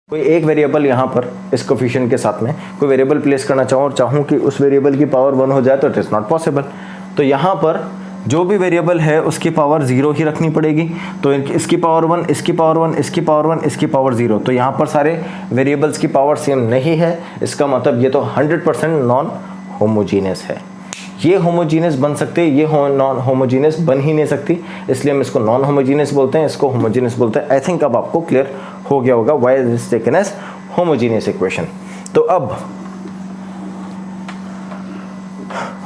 कोई एक वेरिएबल यहाँ पर इस कोफिशिएंट के साथ में कोई वेरिएबल प्लेस करना चाहूँ और चाहूँ कि उस वेरिएबल की पावर 1 हो जाए तो इट इज़ नॉट पॉसिबल। तो यहाँ पर जो भी वेरिएबल है उसकी पावर 0 ही रखनी पड़ेगी। तो इसकी पावर 1, इसकी पावर 1, इसकी पावर 1, इसकी पावर 0। तो यहाँ पर सारे वेरिएबल्स की पावर सेम नहीं है। इसका मतलब ये तो 100% नॉन होमोजीनियस है। ये होमोजीनियस बन सकते हैं, ये नॉन होमोजीनियस बन ही नहीं सकती, इसलिए हम इसको नॉन होमोजीनियस बोलते हैं, इसको होमोजीनियस बोलते हैं। आई थिंक अब आपको क्लियर हो गया होगा why is this taken as homogeneous equation. तो अब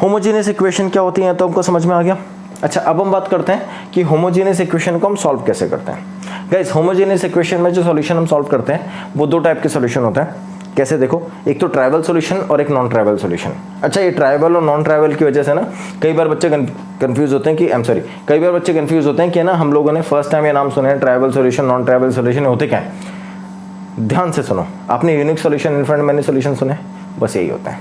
होमोजीनियस इक्वेशन क्या होती है तो हमको समझ में आ गया। अच्छा, अब हम बात करते हैं कि होमोजीनियस इक्वेशन को हम सॉल्व कैसे करते हैं। गाइस, होमोजीनियस इक्वेशन में जो सॉल्यूशन हम सॉल्व करते हैं वो दो टाइप के सॉल्यूशन होते हैं। कैसे देखो, एक तो ट्राइवल सॉल्यूशन और एक नॉन ट्राइवल सॉल्यूशन। अच्छा, ये ट्राइवल और नॉन ट्राइवल की वजह से ना कई बार बच्चे कंफ्यूज होते हैं कि कई बार बच्चे कंफ्यूज होते हैं कि ना हम लोगों ने फर्स्ट टाइम ये नाम सुने हैं trivial solution, non trivial solution होते क्या है। ध्यान से सुनो, आपने unique solution, infinite many solution सुने, बस यही होता है।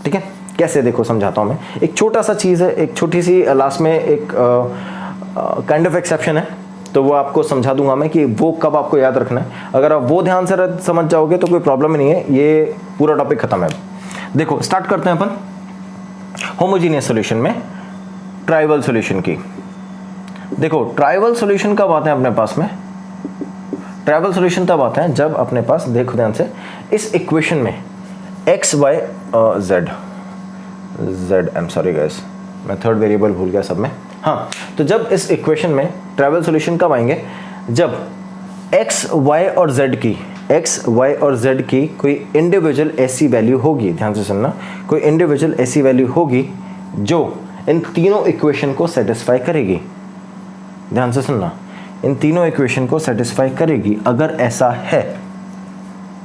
ठीक है, कैसे देखो समझाता हूँ मैं। एक छोटा सा चीज़ है, एक छोटी सी लास्ट में एक काइंड ऑफ एक्सेप्शन है, तो वो आपको समझा दूंगा मैं कि वो कब आपको याद रखना है। अगर आप वो ध्यान से समझ जाओगे तो कोई प्रॉब्लम नहीं है, ये पूरा टॉपिक खत्म है। देखो, स्टार्ट करते हैं अपन होमोजीनियस सॉल्यूशन में ट्राइवल सॉल्यूशन की। देखो, ट्राइवल सॉल्यूशन कब आते हैं अपने पास में? ट्राइवल सॉल्यूशन तब आते हैं जब अपने पास, देखो ध्यान से, इस इक्वेशन में x y z I am sorry guys, मैं थर्ड वेरिएबल भूल गया सब में। हाँ, तो जब इस इक्वेशन में ट्राइवल सॉल्यूशन कब आएंगे? जब एक्स वाई और जेड की कोई इंडिविजुअल ऐसी वैल्यू होगी, ध्यान से सुनना, कोई इंडिविजुअल ऐसी वैल्यू होगी जो इन तीनों इक्वेशन को सेटिस्फाई करेगी। ध्यान से सुनना, इन तीनों इक्वेशन को सेटिस्फाई करेगी। अगर ऐसा है,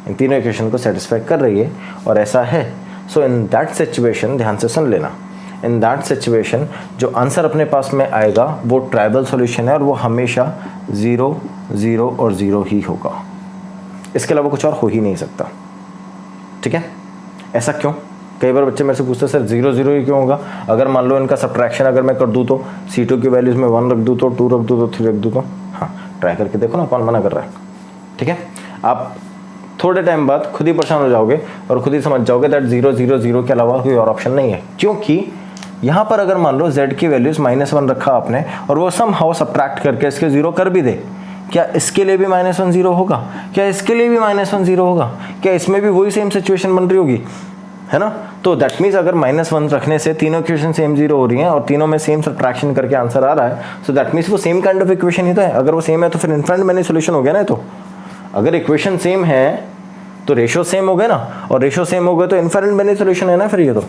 इन तीनों इक्वेशन को सेटिस्फाई कर रही है और ऐसा है, सो इन दैट सिचुएशन, ध्यान से सुन लेना, इन दैट सिचुएशन जो आंसर अपने पास में आएगा वो ट्राइबल सॉल्यूशन है और वो हमेशा 0, 0 और 0 ही होगा। इसके अलावा कुछ और हो ही नहीं सकता। ठीक है, ऐसा क्यों? कई बार बच्चे मेरे से पूछते हैं सर 0, 0 ही क्यों होगा? अगर मान लो इनका सब्ट्रैक्शन अगर मैं कर दूँ तो C2 की वैल्यूज में 1 रख दूँ तो 2 रख दूँ तो 3 रख दूँ तो, हाँ ट्राई करके देखो ना, कौन मना कर रहा है। ठीक है, आप थोड़े टाइम बाद खुद ही परेशान हो जाओगे और खुद ही समझ जाओगे दैट 0, 0, 0 के अलावा कोई और ऑप्शन नहीं है। क्योंकि यहाँ पर अगर मान लो z की वैल्यूज -1 रखा आपने और वो सम हाउ सब्ट्रैक्ट करके इसके 0 कर भी दे, क्या इसके लिए भी -1 0 होगा? क्या इसके लिए भी -1 0 होगा? क्या इसमें भी वही सेम सिचुएशन बन रही होगी, है ना? तो दैट मीन्स अगर -1 रखने से तीनों इक्वेशन सेम 0 हो रही हैं और तीनों में सेम सब्ट्रैक्शन करके आंसर आ रहा है, सो दैट मीन्स वो सेम काइंड ऑफ इक्वेशन ही तो है। अगर वो सेम है तो फिर इनफाइनाइट मैनी सॉल्यूशन हो गया ना। तो अगर इक्वेशन सेम है तो रेशियो सेम हो गए ना, और रेशियो सेम हो गए तो इनफाइनाइट मैनी सॉल्यूशन है ना। फिर ये तो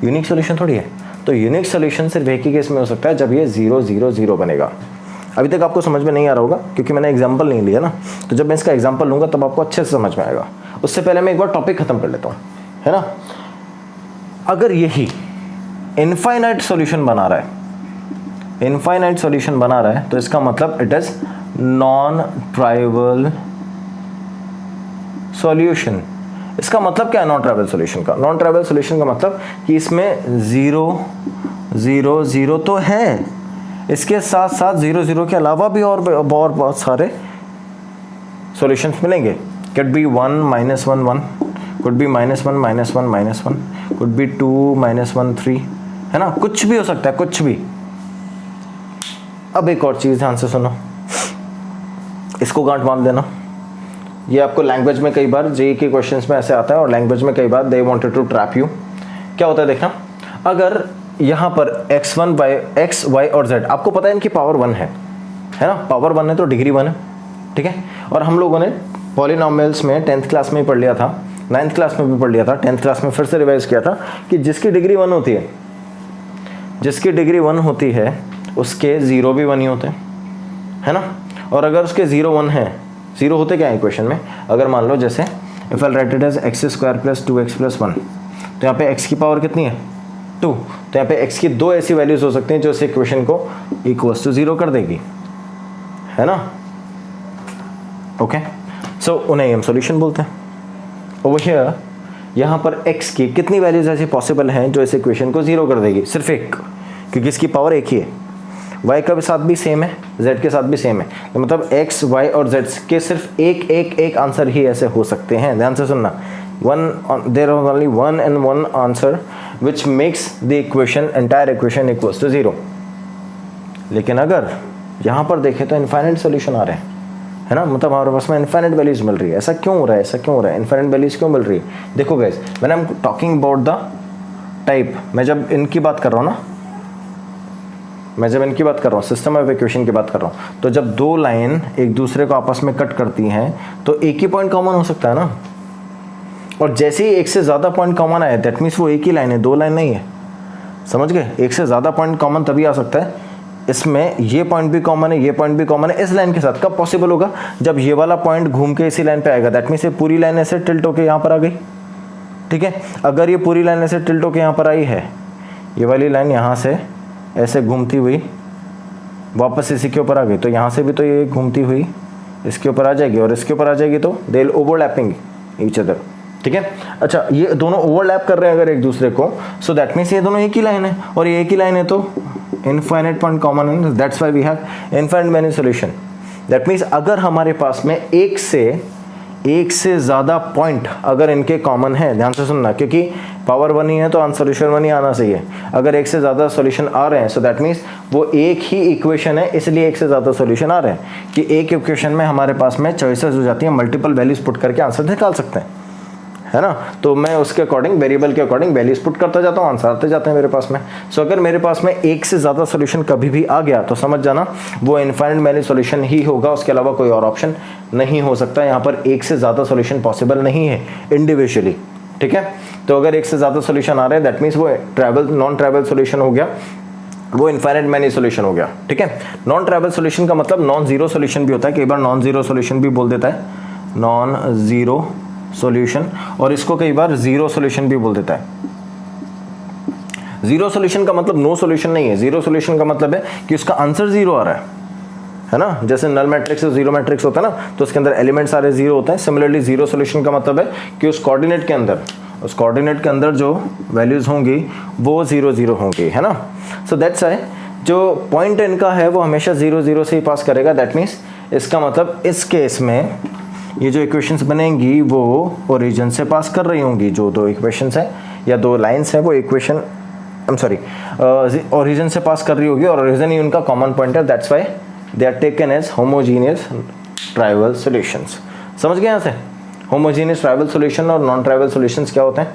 यूनिक सॉल्यूशन थोड़ी है। तो यूनिक सॉल्यूशन सिर्फ एक ही केस में हो सकता है, जब ये 0, 0, 0 बनेगा। अभी तक आपको समझ में नहीं आ रहा होगा क्योंकि मैंने एग्जांपल नहीं लिया ना, तो जब मैं इसका एग्जांपल लूँगा तब आपको अच्छे से समझ में आएगा। उससे पहले मैं एक बार टॉपिक खत्म कर लेता हूँ, है ना। अगर यही इनफाइनाइट सॉल्यूशन बना रहा है, इनफाइनाइट सॉल्यूशन बना रहा है, तो इसका मतलब it is non trivial solution. इसका मतलब क्या है नॉन ट्राइवल सॉल्यूशन का? नॉन ट्राइवल सॉल्यूशन का मतलब कि इसमें 0, 0, 0 तो है, इसके साथ साथ 0, 0 के अलावा भी और बहुत सारे सॉल्यूशंस मिलेंगे। Could be 1, -1, 1, could be -1, -1, -1, could be 2, -1, 3, है ना, कुछ भी हो सकता है, कुछ भी। अब एक और चीज ध्यान से सुनो, इसको गांठ बांध देना। ये आपको लैंग्वेज में कई बार जेईई के क्वेश्चंस में ऐसे आता है और लैंग्वेज में कई बार they wanted to trap you. क्या होता है देखना, अगर यहाँ पर x1 x, y और z आपको पता है इनकी पावर 1 है ना, पावर 1 है तो डिग्री 1 है। ठीक है, और हम लोगों ने पॉलिनॉमियल्स में 10th क्लास में ही पढ़ लिया था, 9th क्लास में भी पढ़ लिया था, 10th क्लास में फिर से रिवाइज किया था कि जिसकी डिग्री 1 होती है, जिसकी डिग्री 1 होती है उसके 0 भी 1 ही होते हैं, है ना। और अगर उसके 0, 1 है, 0 होते क्या है इक्वेशन में? अगर मान लो जैसे if I write it as x² + 2x + 1, तो यहाँ पे x की पावर कितनी है? 2। तो यहाँ पे x की दो ऐसी वैल्यूज हो सकती हैं जो इस इक्वेशन को इक्वल्स टू 0 कर देगी, है ना। ओके, सो उन्हें हम सॉल्यूशन बोलते हैं। ओवर हियर यहाँ पर x की कितनी वैल्यूज ऐसी पॉसिबल हैं जो इस इक्वेशन को 0 कर देगी? सिर्फ एक, क्योंकि इसकी पावर एक ही है। y का भी साथ भी सेम है, z के साथ भी सेम है, तो मतलब x, y और z के सिर्फ एक आंसर ही ऐसे हो सकते हैं। ध्यान से सुनना, there is only one and one answer which makes the entire equation equals to 0। लेकिन अगर यहाँ पर देखें तो इनफाइनाइट सोल्यूशन आ रहे हैं, है ना, मतलब हमारे पास में इनफाइनाइट वैल्यूज मिल रही है। ऐसा क्यों हो रहा है, ऐसा क्यों हो रहा है, इनफाइनाइट वैल्यूज क्यों मिल रही है? देखो guys, when I am talking about the type, मैं जब इनकी बात कर रहा हूँ ना, मैं जब इनकी बात कर रहा हूँ, सिस्टम ऑफ इक्वेशन की बात कर रहा हूँ, तो जब दो लाइन एक दूसरे को आपस में कट करती हैं तो एक ही पॉइंट कॉमन हो सकता है ना, और जैसे ही एक से ज़्यादा पॉइंट कॉमन आए दैट मीन्स वो एक ही लाइन है, दो लाइन नहीं है। समझ गए? एक से ज़्यादा पॉइंट कॉमन तभी आ सकता है, इसमें ये पॉइंट भी कॉमन है, ये पॉइंट भी कॉमन है इस लाइन के साथ। कब पॉसिबल होगा? जब ये वाला पॉइंट घूम के इसी लाइन पे आएगा, दैट मीन्स ये पूरी लाइन ऐसे टिल्ट होके यहाँ पर आ गई। ठीक है, अगर ये पूरी लाइन ऐसे टिल्ट होके यहाँ पर आई है, ये वाली लाइन यहाँ से ऐसे घूमती हुई वापस इसी के ऊपर आ गई, तो यहाँ से भी तो ये घूमती हुई इसके ऊपर आ जाएगी और इसके ऊपर आ जाएगी, तो they will overlapping each other. ठीक है, अच्छा ये दोनों ओवरलैप कर रहे हैं अगर एक दूसरे को, सो दैट मीन्स ये दोनों एक ही लाइन है, और ये एक ही लाइन है तो इनफाइनाइट पॉइंट कॉमन है, that's why we have infinite many solution. That means अगर हमारे पास में एक से ज़्यादा पॉइंट अगर इनके कॉमन है, ध्यान से सुनना, क्योंकि पावर 1 ही है तो आंसर सोल्यूशन 1 ही आना चाहिए। अगर एक से ज़्यादा सॉल्यूशन आ रहे हैं सो दैट मीन्स वो एक ही इक्वेशन है, इसलिए एक से ज़्यादा सॉल्यूशन आ रहे हैं कि एक इक्वेशन में हमारे पास में चॉइसेस हो जाती हैं, मल्टीपल वैल्यूज पुट करके आंसर निकाल सकते हैं, है ना। तो मैं उसके अकॉर्डिंग, वेरिएबल के अकॉर्डिंग वैल्यूज पुट करता जाता हूँ, आंसर आते जाते हैं मेरे पास में। सो अगर मेरे पास में एक से ज़्यादा सॉल्यूशन कभी भी आ गया तो समझ जाना वो इनफाइनाइट मैनी सॉल्यूशन ही होगा, उसके अलावा कोई और ऑप्शन नहीं हो सकता। यहाँ पर एक से ज़्यादा सॉल्यूशन पॉसिबल नहीं है इंडिविजुअली। ठीक है, तो अगर एक से ज़्यादा सॉल्यूशन आ रहे हैं दैट मीन्स वो नॉन ट्राइवल सॉल्यूशन हो गया, वो इनफाइनाइट मैनी सॉल्यूशन हो गया। ठीक है, नॉन ट्राइवल सॉल्यूशन का मतलब नॉन जीरो सॉल्यूशन भी होता है, कई बार नॉन जीरो सॉल्यूशन भी बोल देता है, नॉन जीरो सॉल्यूशन, और इसको कई बार जीरो सॉल्यूशन भी बोल देता है। जीरो सॉल्यूशन का मतलब नो सॉल्यूशन नहीं है, जीरो सॉल्यूशन का मतलब है कि उसका आंसर जीरो आ रहा है ना। जैसे नल मैट्रिक्स और जीरो मैट्रिक्स होता है ना, तो उसके अंदर एलिमेंट सारे जीरो होते हैं। सिमिलरली जीरो सॉल्यूशन का मतलब है कि उस कोऑर्डिनेट के अंदर जो वैल्यूज होंगी वो जीरो जीरो होंगी, है ना। सो दैट्स व्हाई जो पॉइंट इनका है वो हमेशा जीरो जीरो से ही पास करेगा। दैट मीन्स इसका मतलब इस केस में ये जो इक्वेशंस बनेंगी वो ओरिजिन से पास कर रही होंगी। जो दो इक्वेशंस हैं या दो लाइंस हैं वो इक्वेशन ओरिजिन से पास कर रही होगी, और ओरिजिन ही उनका कॉमन पॉइंट है। That's why they are taken as homogeneous trivial solutions. समझ गए यहाँ से? होमोजीनियस ट्राइवल सॉल्यूशन और नॉन ट्राइवल सॉल्यूशंस क्या होते हैं।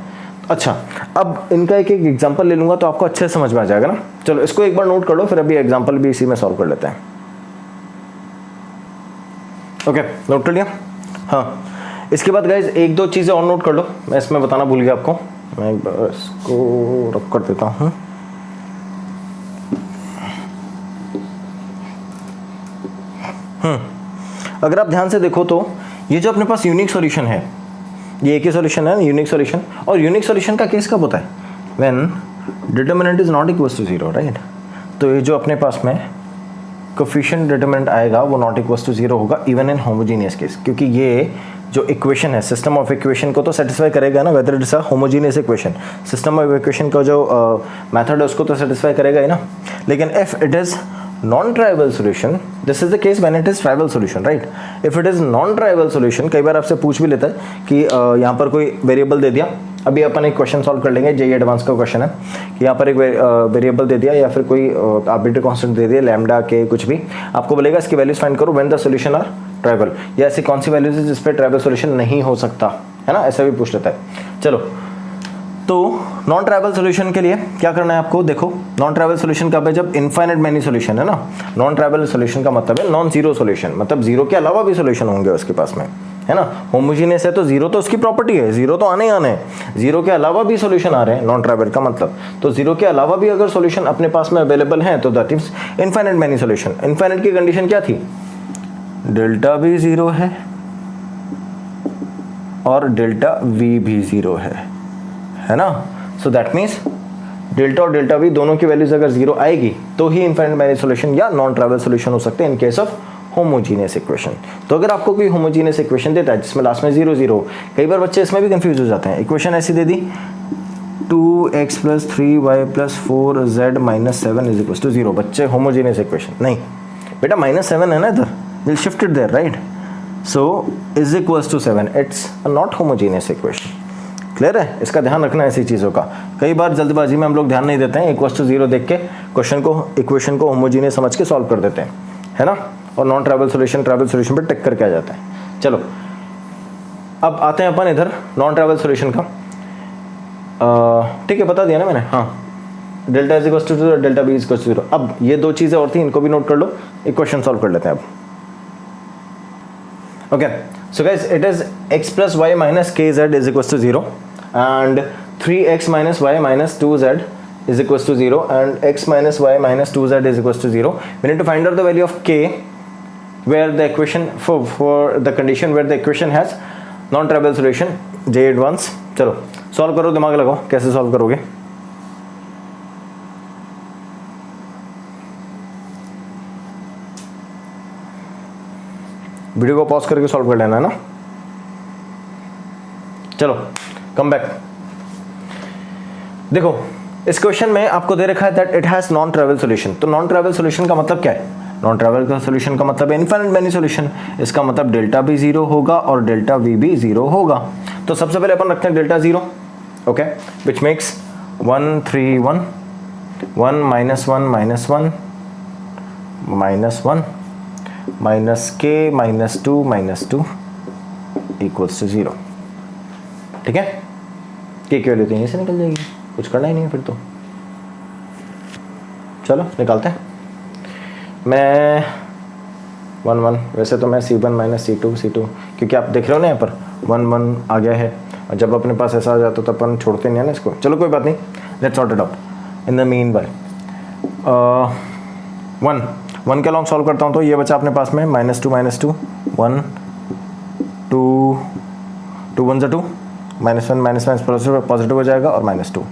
अच्छा, अब इनका एक एग्जांपल ले लूँगा तो आपको अच्छे से समझ में आ जाएगा ना। चलो इसको एक बार नोट कर लो, फिर अभी एग्जाम्पल भी इसी में सॉल्व कर लेते हैं। ओके, नोट कर लिया? हाँ, इसके बाद गाइज एक दो चीज़ें और नोट कर लो, मैं इसमें बताना भूल गया आपको। मैं एक बार इसको रख कर देता हूँ। अगर आप ध्यान से देखो तो ये जो अपने पास यूनिक सॉल्यूशन है, ये एक ही सॉल्यूशन है, यूनिक सॉल्यूशन। और यूनिक सॉल्यूशन का केस कब होता है? When determinant is not equal to zero, right. तो ये जो अपने पास में कोफिशिएंट डिटरमिनेंट आएगा वो नॉट इक्वल टू जीरो होगा इवन इन होमोजीनियस केस, क्योंकि ये जो इक्वेशन है सिस्टम ऑफ इक्वेशन को तो सेटिस्फाई करेगा ना, whether it is a homogeneous equation. System of equation का जो मेथड है उसको तो सेटिस्फाई करेगा ही ना। लेकिन if it is non trivial solution, this is the case when it is trivial solution, right. If it is non trivial solution, कई बार आपसे पूछ भी लेता है कि यहाँ पर कोई वेरिएबल दे दिया। अभी अपन एक क्वेश्चन सॉल्व कर लेंगे, जेईई एडवांस का क्वेश्चन है कि यहाँ पर एक वेरिएबल दे दिया या फिर कोई आर्बिट्ररी कांस्टेंट दे दिया, लैम्डा के कुछ भी, आपको बोलेगा इसकी वैल्यूज फाइंड करो when the solution are trivial, या ऐसी कौन सी वैल्यूज है जिस पे ट्राइवल सॉल्यूशन नहीं हो सकता, है ना, ऐसा भी पूछ लेता है। चलो, तो नॉन ट्राइवल सॉल्यूशन के लिए क्या करना है आपको? देखो, नॉन ट्राइवल सॉल्यूशन कब है? जब इनफाइनाइट मैनी सॉल्यूशन है ना। नॉन ट्राइवल सॉल्यूशन का मतलब है नॉन जीरो सॉल्यूशन, मतलब जीरो के अलावा भी सॉल्यूशन होंगे उसके पास में, है ना। होमोजीनियस है तो जीरो तो उसकी प्रॉपर्टी है, जीरो तो आने ही आने हैं। जीरो के अलावा भी सॉल्यूशन आ रहे हैं नॉन ट्राइवल का मतलब, तो जीरो के अलावा भी अगर सॉल्यूशन अपने पास में अवेलेबल है तो that is infinite many solution. Infinite की कंडीशन क्या थी? डेल्टा भी जीरो है और डेल्टा वी भी जीरो है ना। सो दैट मीन्स डेल्टा और डेल्टा वी दोनों की वैल्यूज अगर जीरो आएगी तो ही इनफाइनाइट मैनी सॉल्यूशन या नॉन ट्राइवल सॉल्यूशन हो सकते हैं in case of homogeneous equation. तो अगर आपको कोई होमोजीनियस इक्वेशन देता है जिसमें लास्ट में जीरो जीरो, कई बार बच्चे इसमें भी कंफ्यूज हो जाते हैं। इक्वेशन ऐसी दे दी 2x plus 3y plus 4z minus 7 is equal to 0। बच्चे होमोजेनियस इक्वेशन नहीं बेटा, -7 है ना इधर, will shift it there right, so is equal to 7, it's not homogeneous equation. Clear है, इसका ध्यान रखना है ऐसी चीज़ों का। कई बार जल्दबाजी में हम लोग ध्यान नहीं देते हैं, इक्वल टू 0 देख के क्वेश्चन को इक्वेशन को होमोजेनियस समझ के सॉल्व कर देते हैं, है ना, और नॉन ट्रैवल सोल्यूशन पर टिक करके आ जाता है। चलो अब आते हैं अपन इधर नॉन ट्रैवल सोल्यूशन का। ठीक है, बता दिया ना मैंने, हाँ, delta is equal to 0, delta b is equal to 0। अब ये दो चीज़ें और थी, इनको भी नोट कर लो, इक्वेशन सॉल्व कर लेते हैं अब। Okay, so guys it is x plus y minus k z is equal to 0 and 3x minus y minus 2z is equals to 0 and x minus y minus 2z is equals to 0. We need to find out the value of k where the equation for the condition where the equation has non-trivial solution j advance. चलो solve करो, दिमाग लगाओ, कैसे solve करोगे। Video को pause करके solve कर लेना है ना। चलो कम बैक। देखो इस क्वेश्चन में आपको दे रखा है that it has non travel solution. तो नॉन ट्रैवल सॉल्यूशन का मतलब क्या है? नॉन ट्रैवल का सॉल्यूशन का मतलब इनफाइनाइट मैनी सॉल्यूशन। इसका मतलब डेल्टा भी 0 होगा और डेल्टा वी भी 0 होगा। तो सबसे पहले अपन रखते हैं delta 0, okay, which makes 1 3 1 1 minus 1 minus 1 minus 1 minus के माइनस 2 माइनस 2 इक्वल्स टू 0। ठीक है, के की वैल्यू तो यहीं से निकल जाएगी, कुछ करना ही नहीं है फिर तो। चलो निकालते हैं। मैं 1 1, वैसे तो मैं C1 माइनस C2 क्योंकि आप देख रहे हो ना यहाँ पर 1 1 आ गया है, और जब अपने पास ऐसा आ जाता तो अपन छोड़ते नहीं है ना इसको। चलो कोई बात नहीं, let's sort it out. In the mean by 1 के लॉन्ग सॉल्व करता हूँ तो ये बचा अपने पास में -2 -2 1 2 2 1 2 -1 माइनस पॉजिटिव हो जाएगा और -2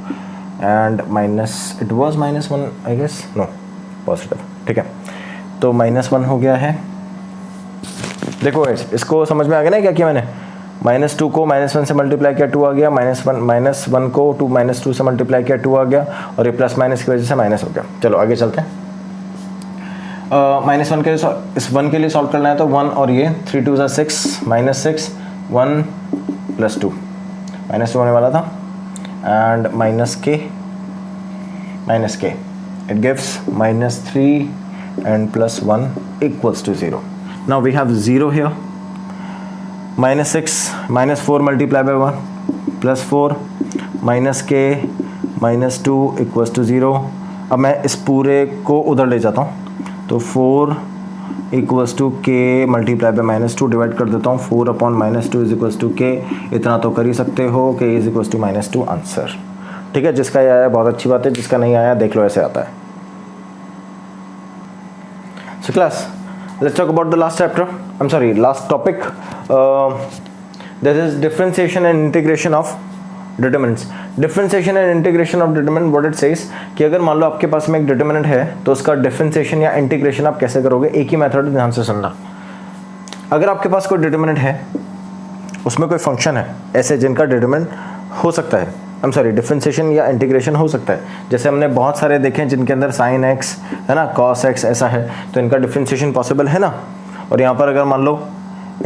and minus it was -1 I guess, no positive. ठीक है, तो -1 हो गया है। देखो इसको समझ में आ गया ना क्या किया मैंने? -2 को -1 से मल्टीप्लाई किया 2 आ गया, -1 को -2 से मल्टीप्लाई किया 2 आ गया, और ये प्लस माइनस की वजह से माइनस हो गया। चलो आगे चलते हैं। -1 के लिए इस 1 के लिए सॉल्व करना है तो 1 और ये 3 2 6 -6 1 + 2 -2 होने वाला था एंड माइनस के it gives -3 and +1 equals to 0. Now we have 0 here, -6 -4 multiplied by 1 +4 -k -2 equals to 0. अब मैं इस पूरे को उधर ले जाता हूँ तो 4 इक्वल्स टू के मल्टीप्लाई बाय -2 डिवाइड कर देता हूँ। 4 अपॉन -2 इज इक्वल्स टू के। इतना तो कर ही सकते हो, के इज इक्वल्स टू -2 आंसर। ठीक है, जिसका ये आया बहुत अच्छी बात है, जिसका नहीं आया देख लो ऐसे आता है। So class let's talk about the last chapter, I am sorry last topic, that is differentiation and integration of determinants. Differentiation and integration of determinant, what it says कि अगर मान लो आपके पास में एक डिटरमिनेंट है तो उसका डिफरेंशिएशन या इंटीग्रेशन आप कैसे करोगे। एक ही मेथड, ध्यान से सुनना। अगर आपके पास कोई डिटरमिनेंट है, उसमें कोई फंक्शन है ऐसे जिनका डिटरमिनेंट हो सकता है, आई एम सॉरी डिफरेंशिएशन या इंटीग्रेशन हो सकता है। जैसे हमने बहुत सारे देखे हैं जिनके अंदर sin x है ना, cos x ऐसा है, तो इनका डिफरेंशिएशन पॉसिबल है ना। और यहाँ पर अगर मान लो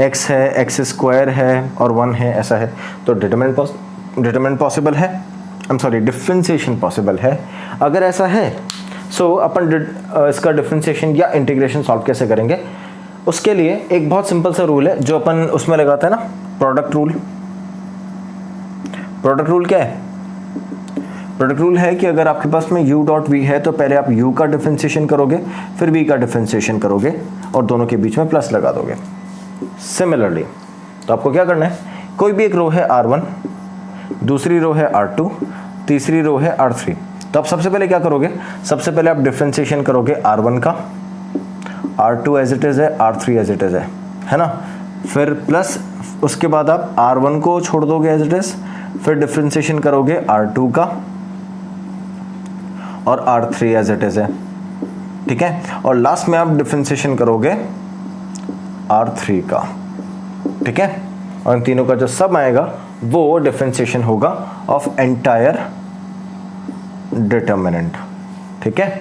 x है, x² है और 1 है ऐसा है, तो डिटरमिनेंट पॉसिबल है, आई एम सॉरी डिफरेंशिएशन पॉसिबल है। अगर ऐसा है सो अपन इसका डिफरेंशिएशन या इंटीग्रेशन सॉल्व कैसे करेंगे, उसके लिए एक बहुत सिंपल सा रूल है जो अपन उसमें लगाते हैं ना, प्रोडक्ट रूल। प्रोडक्ट रूल क्या है? प्रोडक्ट रूल है कि अगर आपके पास में u डॉट v है तो पहले आप u का डिफरेंशिएशन करोगे, फिर v का डिफरेंशिएशन करोगे और दोनों के बीच में प्लस लगा दोगे। सिमिलरली तो आपको क्या करना है, कोई भी एक रो है R1, दूसरी रो है R2, तीसरी रो है R3, तो आप सबसे पहले क्या करोगे, सबसे पहले आप डिफरेंशिएशन करोगे R1 का, R2 एज इट इज़ है, R3 एज इट इज़ है ना, फिर प्लस उसके बाद आप R1 को छोड़ दोगे एज इट इज़, फिर डिफरेंशिएशन करोगे R2 का और R3 एज इट इज़ है, ठीक है, और लास्ट में आप डिफरेंशिएशन करोगे R3 का, ठीक है, और इन तीनों का जो सम आएगा वो डिफरेंशिएशन होगा ऑफ एंटायर डिटर्मिनेंट, ठीक है।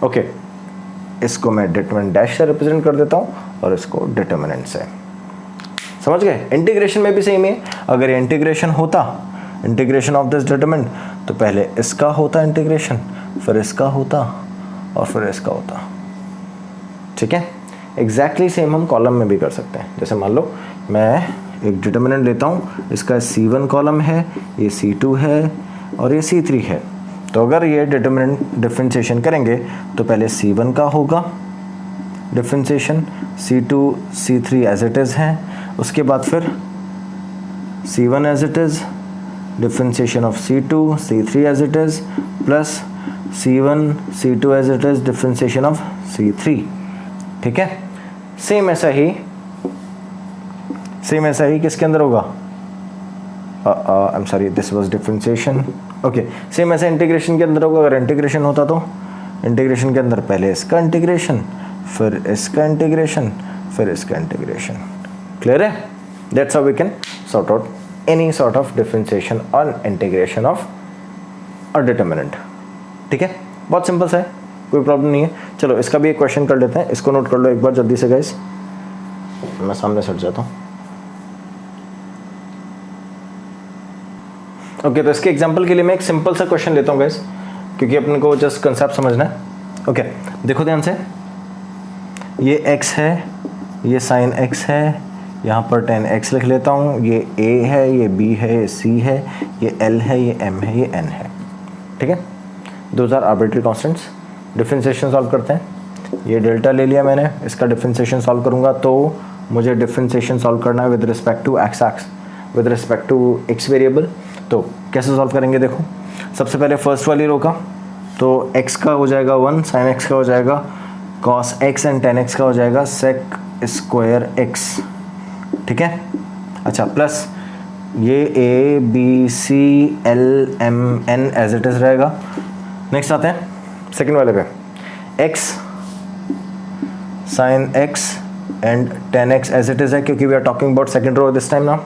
ओके, इसको मैं डिटर्मिनेंट डैश से रिप्रेजेंट कर देता हूँ और इसको डिटर्मिनेंट से। समझ गए? इंटीग्रेशन में भी सेम है। अगर ये इंटीग्रेशन होता, इंटीग्रेशन ऑफ दिस डिटर्मिनेंट, तो पहले इसका होता इंटीग्रेशन, फिर इसका होता और फिर इसका होता, ठीक है। एग्जैक्टली सेम हम कॉलम में भी कर सकते हैं। जैसे मान लो मैं एक डिटर्मिनेंट लेता हूँ, इसका C1 कॉलम है, ये C2 है और ये C3 है। तो अगर ये डिटर्मिनेंट डिफरेंशिएशन करेंगे तो पहले C1 का होगा differentiation, C2 C3 as it is है, उसके बाद फिर C1 as it is, differentiation of C2 C3 as it is, plus C1 C2 as it is, differentiation of C3, ठीक है। सेम ऐसा ही किसके अंदर होगा? I am sorry, this was differentiation. Okay, same ऐसा इंटीग्रेशन के अंदर होगा। अगर इंटीग्रेशन होता तो इंटीग्रेशन के अंदर पहले इसका इंटीग्रेशन, फिर इसका इंटीग्रेशन, फिर इसका इंटीग्रेशन। क्लियर है? That's how we can sort out any sort of differentiation और इंटीग्रेशन ऑफ अ डिटर्मिनेंट, ठीक है। बहुत सिंपल सा है, कोई प्रॉब्लम नहीं है। चलो इसका भी एक क्वेश्चन कर लेते हैं, इसको नोट कर लो एक बार जल्दी से गाइस। मैं सामने सट जाता हूँ। ओके, तो इसके एग्जांपल के लिए मैं एक सिंपल सा क्वेश्चन लेता हूँ गाइस, क्योंकि अपने को जस्ट कंसेप्ट समझना है। ओके, देखो ध्यान से, ये x है, ये sin x है, यहाँ पर tan x लिख लेता हूँ, ये a है, ये b है, ये c है, ये l है, ये m है, ये n है, ठीक है। Those are arbitrary constants. Differentiation solve करते हैं। ये डेल्टा ले लिया मैंने, इसका डिफरेंशिएशन सॉल्व करूँगा तो मुझे डिफरेंशिएशन सॉल्व करना है with respect to with respect to x variable. तो कैसे सॉल्व करेंगे? देखो, सबसे पहले फर्स्ट वाली रो का, तो x का हो जाएगा 1, sin x का हो जाएगा cos x and tan x का हो जाएगा sec स्क्वायर x, ठीक है। अच्छा, प्लस ये a b c l m n as it is रहेगा। नेक्स्ट आते हैं सेकेंड वाले पे, x sin x and tan x as it is है, क्योंकि we are talking about second row this time ना।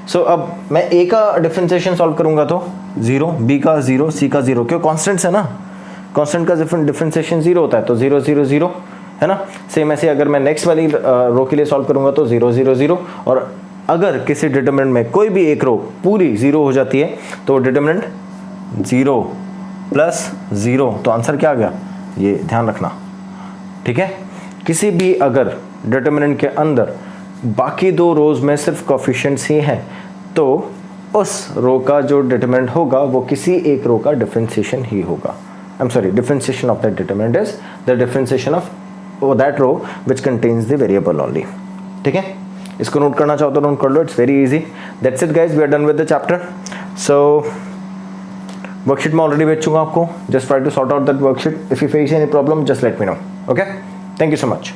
सो अब मैं a का डिफरेंशिएशन सॉल्व करूंगा तो 0, b का 0, c का 0, क्यों? कॉन्स्टेंट्स है ना, कॉन्स्टेंट का डिफरेंशिएशन 0 होता है, तो 0 0 0 है ना। सेम ऐसे अगर मैं नेक्स्ट वाली रो के लिए सॉल्व करूंगा तो 0 0 0, और अगर किसी डिटर्मिनेंट में कोई भी एक रो पूरी 0 हो जाती है तो डिटर्मिनेंट 0 प्लस 0, तो आंसर क्या आ गया? ये ध्यान रखना, ठीक है। किसी भी अगर डिटर्मिनेंट के अंदर बाकी दो रोज में सिर्फ कोफिशिएंट्स ही हैं तो उस रो का जो डिटर्मिनेंट होगा वो किसी एक रो का डिफरेंशिएशन ही होगा। I am sorry, differentiation of that determinant is the differentiation of that row which contains the variable only, ठीक है। इसको नोट करना चाहो तो नोट कर लो, it's very easy. That's it guys, we are done with the chapter. So worksheet में already भेज चुका आपको, just try to sort out that worksheet. If you face any problem just let me know, okay. Thank you so much.